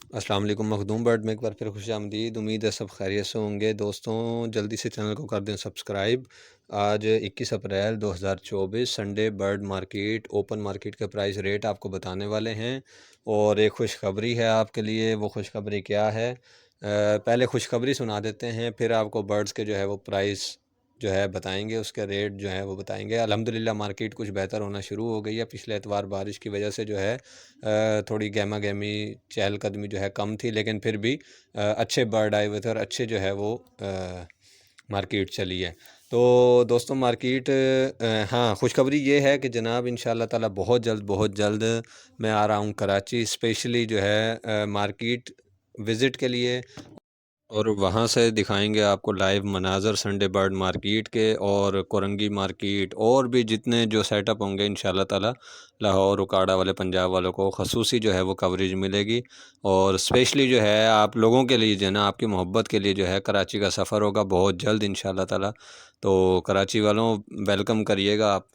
अस्सलाम वालेकुम मखदूम बर्ड में एक बार फिर खुशामदीद। उम्मीद है सब खैरियत से होंगे। दोस्तों जल्दी से चैनल को कर दें सब्सक्राइब। आज 21 अप्रैल 2024 Sunday bird market open market के प्राइस रेट आपको बताने वाले हैं और एक खुशखबरी है आपके लिए। वो खुशखबरी क्या है, पहले खुशखबरी सुना देते हैं, फिर आपको बर्ड्स के जो है वो प्राइस जो है बताएंगे, उसके रेट जो है वो बताएंगे। अल्हम्दुलिल्लाह मार्केट कुछ बेहतर होना शुरू हो गई है। पिछले एतवार बारिश की वजह से जो है थोड़ी गहमा गहमी चहलकदमी जो है कम थी, लेकिन फिर भी अच्छे बर्ड आए हुए थे और अच्छे जो है वो मार्केट चली है। तो दोस्तों मार्केट हाँ, खुशखबरी ये है कि जनाब इंशाल्लाह ताला बहुत जल्द मैं आ रहा हूँ कराची, स्पेशली जो है मार्केट विज़िट के लिए, और वहाँ से दिखाएंगे आपको लाइव मनाज़र संडे बर्ड मार्केट के और कोरंगी मार्केट और भी जितने जो सेटअप होंगे इंशाल्लाह ताला। लाहौर उकाड़ा वाले पंजाब वालों को खसूसी जो है वो कवरेज मिलेगी और स्पेशली जो है आप लोगों के लिए जो है ना, आपकी मोहब्बत के लिए जो है कराची का सफ़र होगा बहुत जल्द इंशाल्लाह ताला। तो कराची वालों वेलकम करिएगा आप।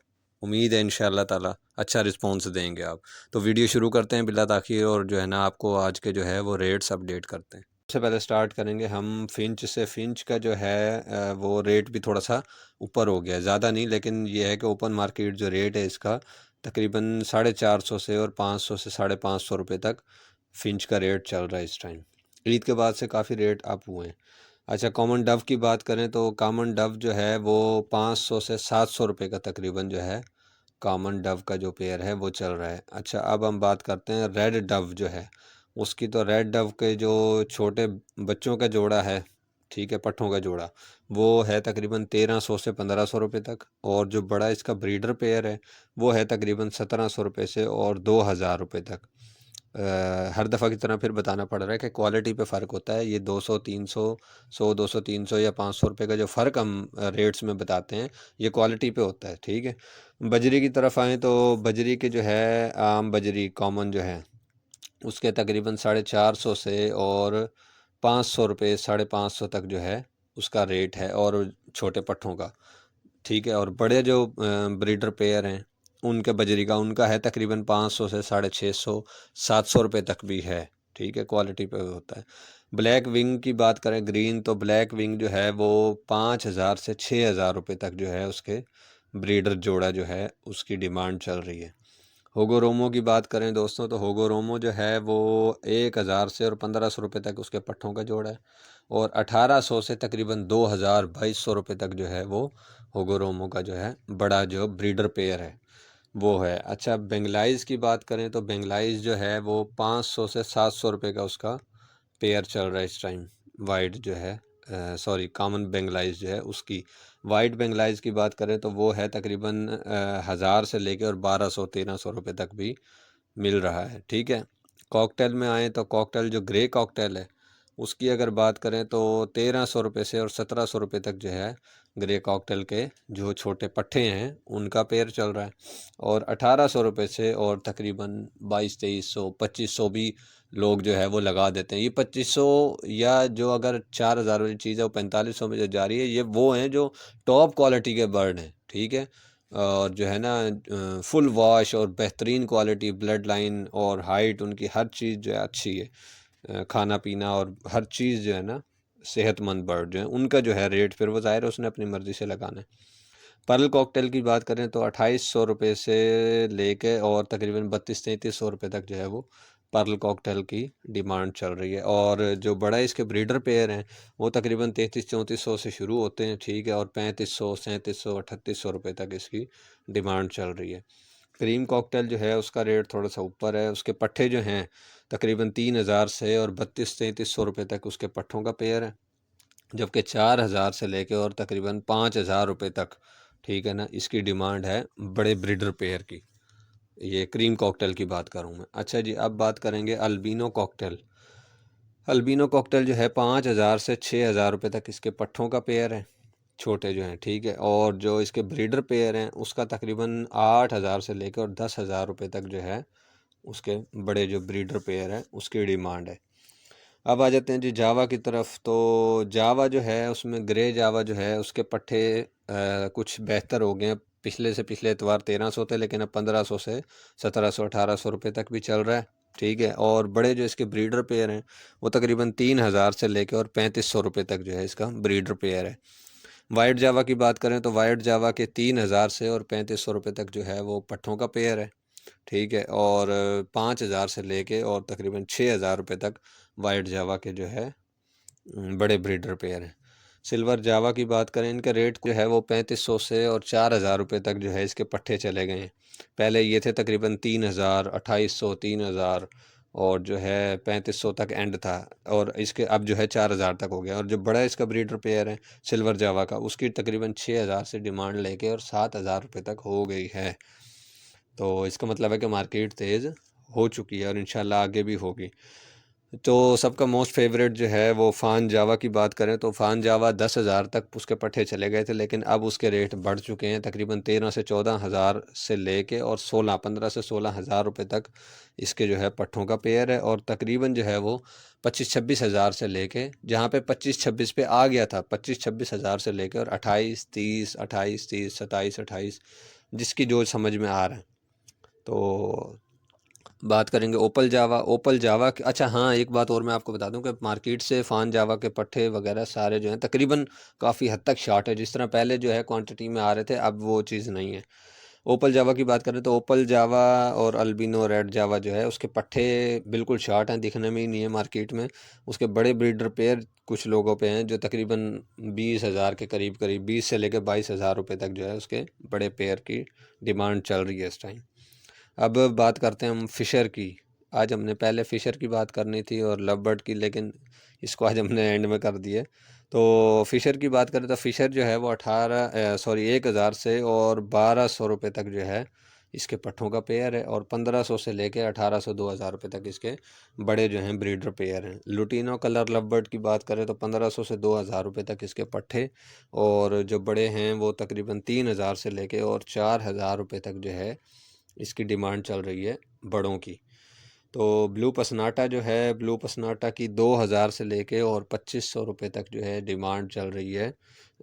उम्मीद है इंशाल्लाह ताला अच्छा रिस्पॉन्स देंगे आप। तो वीडियो शुरू करते हैं बिला ताख़ीर और जो है ना आपको आज के जो है वो रेट्स अपडेट करते हैं। सबसे पहले स्टार्ट करेंगे हम फ़िंच से। फ़िंच का जो है वो रेट भी थोड़ा सा ऊपर हो गया है, ज़्यादा नहीं, लेकिन ये है कि ओपन मार्केट जो रेट है इसका तकरीबन 450 से और 500 से 550 रुपये तक फ़िंच का रेट चल रहा है इस टाइम। ईद के बाद से काफ़ी रेट अप हुए हैं। अच्छा, कॉमन डव की बात करें तो कॉमन डव जो है वो 500 से 700 रुपये का तकरीबन जो है कॉमन डव का जो पेयर है वो चल रहा है। अच्छा, अब हम बात करते हैं रेड डव जो है उसकी। तो रेड डव के जो छोटे बच्चों का जोड़ा है, ठीक है, पट्ठों का जोड़ा, वो है तकरीबन 1300 से 1500 रुपये तक, और जो बड़ा इसका ब्रीडर पेयर है वो है तकरीबन 1700 रुपये से और 2000 रुपये तक। हर दफ़ा की तरह फिर बताना पड़ रहा है कि क्वालिटी पे फ़र्क होता है। ये 200 300 100 200 300 या 500 रुपये का जो फ़र्क हम रेट्स में बताते हैं, ये क्वालिटी पे होता है, ठीक है। बजरी की तरफ आएँ तो बजरी के जो है आम बजरी कॉमन जो है उसके तकरीबन 450 से और 500 रुपये 550 तक जो है उसका रेट है, और छोटे पट्ठों का, ठीक है। और बड़े जो ब्रीडर पेयर हैं उनके बजरी का उनका है तकरीबन 500 से 650 700 रुपये तक भी है, ठीक है, क्वालिटी पे होता है। ब्लैक विंग की बात करें ग्रीन, तो ब्लैक विंग जो है वो 5000 से 6000 रुपये तक जो है उसके ब्रीडर जोड़ा जो है उसकी डिमांड चल रही है। होगोरोमो की बात करें दोस्तों, तो होगोरोमो जो है वो 1000 से और 1500 रुपये तक उसके पट्ठों का जोड़ा है, और 1800 से तकरीबन 2000 2200 रुपये तक जो है वो होगोरोमो का जो है बड़ा जो ब्रीडर पेयर है वो है। अच्छा, बेंगलाइज की बात करें तो बेंगलाइज जो है वो 500 से 700 रुपये का उसका पेयर चल रहा है इस टाइम। वाइट जो है सॉरी कॉमन बेंगलाइज जो है उसकी। वाइट बेंगलाइज की बात करें तो वो है तकरीबन 1000 से लेके और 1200 1300 रुपये तक भी मिल रहा है, ठीक है। कॉकटेल में आए तो कॉकटेल जो ग्रे कॉकटेल है उसकी अगर बात करें तो 1300 रुपये से और 1700 रुपये तक जो है ग्रे कॉकटेल के जो छोटे पट्ठे हैं उनका पेयर चल रहा है, और 1800 रुपये से और तकरीबन 2200 2300 भी लोग जो है वो लगा देते हैं। ये 2500 या जो अगर 4000 वाली चीज़ है वो 4500 में जो जा रही है, ये वो हैं जो टॉप क्वालिटी के बर्ड हैं, ठीक है। और जो है ना फुल वॉश और बेहतरीन क्वालिटी, ब्लड लाइन और हाइट उनकी हर चीज़ जो है अच्छी है। खाना पीना और हर चीज़ जो है ना सेहतमंद बर्ड जो है उनका जो है रेट फिर वो ज़ाहिर है उसने अपनी मर्ज़ी से लगाना है। पर्ल कॉकटेल की बात करें तो 2800 रुपये से लेके और तकरीबन 32-3300 रुपये तक जो है वो पर्ल कॉकटेल की डिमांड चल रही है, और जो बड़ा इसके ब्रीडर पेयर हैं वो तकरीबन 3300-3400 से शुरू होते हैं, ठीक है, और 3500 3700 3800 रुपये तक इसकी डिमांड चल रही है। क्रीम कॉकटेल जो है उसका रेट थोड़ा सा ऊपर है, उसके पट्ठे जो हैं तकरीबन 3000 से और 32-3300 रुपये तक उसके पट्ठों का पेयर है, जबकि 4000 से लेके और तकरीबन 5000 रुपये तक, ठीक है ना, इसकी डिमांड है बड़े ब्रीडर पेयर की। ये क्रीम कॉकटेल की बात करूँ मैं। अच्छा जी, अब बात करेंगे अल्बिनो कॉकटेल। अल्बिनो कॉकटेल जो है 5000 से 6000 रुपये तक इसके पट्ठों का पेयर है, छोटे जो हैं, ठीक है, और जो इसके ब्रीडर पेयर हैं उसका तकरीबन 8000 से लेकर और 10,000 रुपये तक जो है उसके बड़े जो ब्रीडर पेयर हैं उसकी डिमांड है। अब आ जाते हैं जी जावा की तरफ। तो जावा जो है उसमें ग्रे जावा जो है उसके पट्ठे कुछ बेहतर हो गए हैं। पिछले एतवार 1300 थे, लेकिन अब 1500 से 1700 1800 रुपये तक भी चल रहा है। ठीक है। और बड़े जो इसके ब्रीडर पेयर हैं वो तकरीबन 3000 से लेके और 3500 रुपये तक जो है इसका ब्रीडर पेयर है। वाइट जावा की बात करें तो वाइट जावा के 3000 से और 3500 रुपये तक जो है वो पट्ठों का पेयर है। ठीक है। और 5000 से लेके और तकरीबन 6000 रुपये तक वाइट जावा के जो है बड़े ब्रीडर पेयर हैं। सिल्वर जावा की बात करें, इनका रेट जो है वो 3500 से और 4000 रुपये तक जो है इसके पट्ठे चले गए हैं। पहले ये थे तकरीबन 3000, 2800, 3000 और जो है 3500 तक एंड था, और इसके अब जो है 4000 तक हो गया। और जो बड़ा इसका ब्रीडर पेयर है सिल्वर जावा का, उसकी तकरीबन 6000 से डिमांड लेके और 7000 रुपये तक हो गई है। तो इसका मतलब है कि मार्केट तेज़ हो चुकी है और इंशाल्लाह आगे भी होगी। तो सबका मोस्ट फेवरेट जो है वो फ़ान जावा की बात करें तो फ़ान जावा 10,000 तक उसके पट्ठे चले गए थे, लेकिन अब उसके रेट बढ़ चुके हैं तकरीबन 13 से 14,000 से लेके और 15 से 16,000 रुपये तक इसके जो है पट्ठों का पेयर है। और तकरीबन जो है वो 25-26 हज़ार से लेके, जहाँ पे 25-26 पे आ गया था, 25-26 हज़ार से लेके और 28-30, 28-30, 27-28, जिसकी जो समझ में आ रहा है। तो बात करेंगे ओपल जावा। ओपल जावा के, अच्छा हाँ, एक बात और मैं आपको बता दूं कि मार्केट से फ़ान जावा के पट्ठे वगैरह सारे जो हैं तकरीबन काफ़ी हद तक शॉर्ट है। जिस तरह पहले जो है क्वांटिटी में आ रहे थे, अब वो चीज़ नहीं है। ओपल जावा की बात करें तो ओपल जावा और अल्बिनो रेड जावा जो है उसके पट्ठे बिल्कुल शॉर्ट हैं, दिखने में ही नहीं है मार्केट में। उसके बड़े ब्रीडर पेयर कुछ लोगों पे हैं जो तकरीबन 20,000 के करीब करीब 20 से लेकर 22,000 रुपये तक जो है उसके बड़े पेयर की डिमांड चल रही है इस टाइम। अब बात करते हैं हम फ़िशर की। आज हमने पहले फ़िशर की बात करनी थी और लव बर्ड की, लेकिन इसको आज हमने एंड में कर दिए। तो फ़िशर की बात करें तो फ़िशर जो है वो 1,000 से और 1,200 रुपये तक जो है इसके पट्ठों का पेयर है, और 1,500 से लेके 1,800 2,000 रुपये तक इसके बड़े जो हैं ब्रीडर पेयर हैं। लुटिनो कलर लव बर्ड की बात करें तो 1,500 से 2,000 रुपये तक इसके पट्ठे, और जो बड़े हैं वो तकरीबन 3,000 से लेके और 4,000 रुपये तक जो है इसकी डिमांड चल रही है बड़ों की। तो ब्लू पसनाटा जो है, ब्लू पसनाटा की 2,000 से लेके और 2,500 रुपये तक जो है डिमांड चल रही है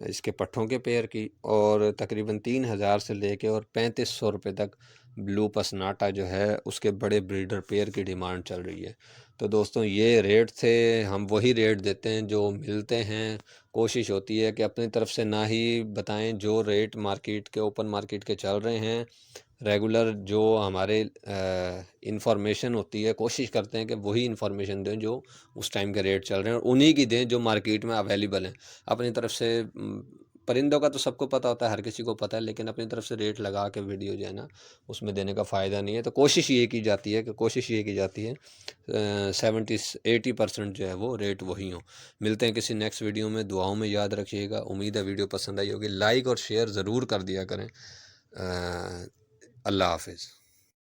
इसके पट्ठों के पेयर की, और तकरीबन 3,000 से लेके और 3,500 रुपये तक ब्लू पसनाटा जो है उसके बड़े ब्रीडर पेयर की डिमांड चल रही है। तो दोस्तों ये रेट थे, हम वही रेट देते हैं जो मिलते हैं। कोशिश होती है कि अपनी तरफ से ना ही बताएं, जो रेट मार्केट के ओपन मार्केट के चल रहे हैं रेगुलर, जो हमारे इंफॉर्मेशन होती है, कोशिश करते हैं कि वही इंफॉर्मेशन दें जो उस टाइम के रेट चल रहे हैं और उन्हीं की दें जो मार्केट में अवेलेबल हैं। अपनी तरफ से परिंदों का तो सबको पता होता है, हर किसी को पता है, लेकिन अपनी तरफ से रेट लगा के वीडियो जो है ना उसमें देने का फ़ायदा नहीं है। तो कोशिश ये की जाती है 70-80% जो है वो रेट वही हो। मिलते हैं किसी नेक्स्ट वीडियो में, दुआओं में याद रखिएगा। उम्मीद है वीडियो पसंद आई होगी। लाइक और शेयर ज़रूर कर दिया करें। अल्लाह हाफिज़।